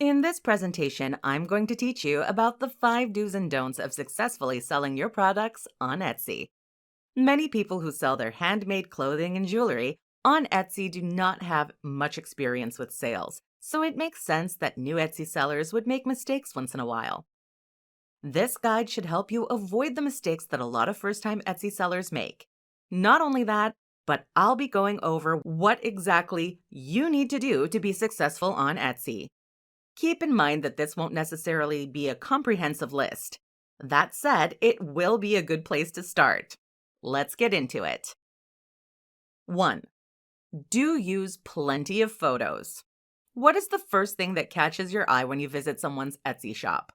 In this presentation, I'm going to teach you about the 5 do's and don'ts of successfully selling your products on Etsy. Many people who sell their handmade clothing and jewelry on Etsy do not have much experience with sales, so it makes sense that new Etsy sellers would make mistakes once in a while. This guide should help you avoid the mistakes that a lot of first-time Etsy sellers make. Not only that, but I'll be going over what exactly you need to do to be successful on Etsy. Keep in mind that this won't necessarily be a comprehensive list. That said, it will be a good place to start. Let's get into it. 1. Do use plenty of photos. What is the first thing that catches your eye when you visit someone's Etsy shop?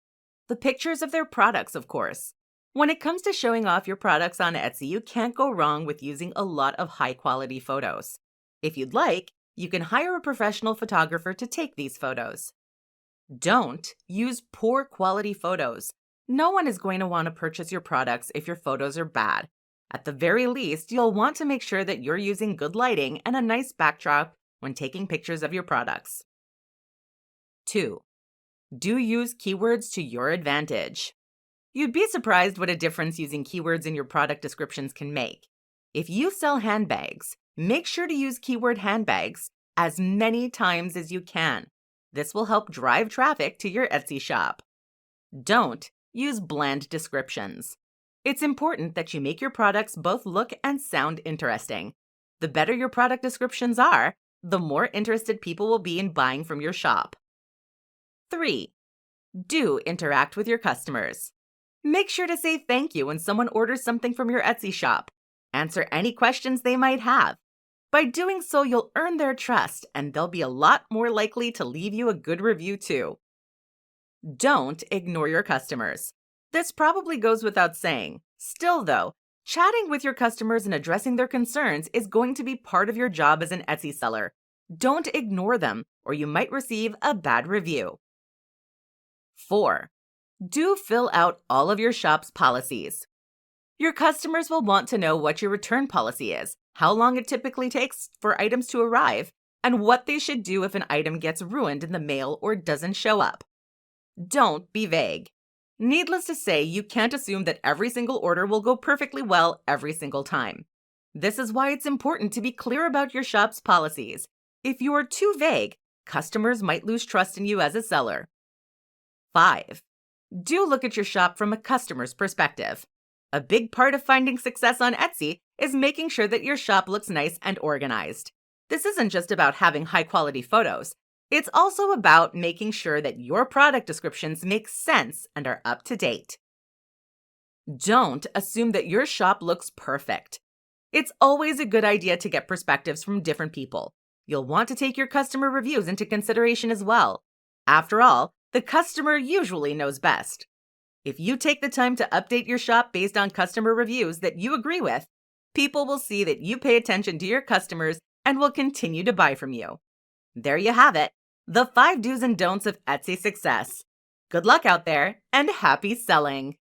The pictures of their products, of course. When it comes to showing off your products on Etsy, you can't go wrong with using a lot of high-quality photos. If you'd like, you can hire a professional photographer to take these photos. Don't use poor quality photos. No one is going to want to purchase your products if your photos are bad. At the very least, you'll want to make sure that you're using good lighting and a nice backdrop when taking pictures of your products. 2. Do use keywords to your advantage. You'd be surprised what a difference using keywords in your product descriptions can make. If you sell handbags, make sure to use keyword handbags as many times as you can. This will help drive traffic to your Etsy shop. Don't use bland descriptions. It's important that you make your products both look and sound interesting. The better your product descriptions are, the more interested people will be in buying from your shop. 3. Do interact with your customers. Make sure to say thank you when someone orders something from your Etsy shop. Answer any questions they might have. By doing so, you'll earn their trust, and they'll be a lot more likely to leave you a good review too. Don't ignore your customers. This probably goes without saying. Still though, chatting with your customers and addressing their concerns is going to be part of your job as an Etsy seller. Don't ignore them, or you might receive a bad review. 4. Do fill out all of your shop's policies. Your customers will want to know what your return policy is, how long it typically takes for items to arrive, and what they should do if an item gets ruined in the mail or doesn't show up. Don't be vague. Needless to say, you can't assume that every single order will go perfectly well every single time. This is why it's important to be clear about your shop's policies. If you are too vague, customers might lose trust in you as a seller. 5. Do look at your shop from a customer's perspective. A big part of finding success on Etsy is making sure that your shop looks nice and organized. This isn't just about having high-quality photos. It's also about making sure that your product descriptions make sense and are up to date. Don't assume that your shop looks perfect. It's always a good idea to get perspectives from different people. You'll want to take your customer reviews into consideration as well. After all, the customer usually knows best. If you take the time to update your shop based on customer reviews that you agree with, people will see that you pay attention to your customers and will continue to buy from you. There you have it, the 5 do's and don'ts of Etsy success. Good luck out there and happy selling!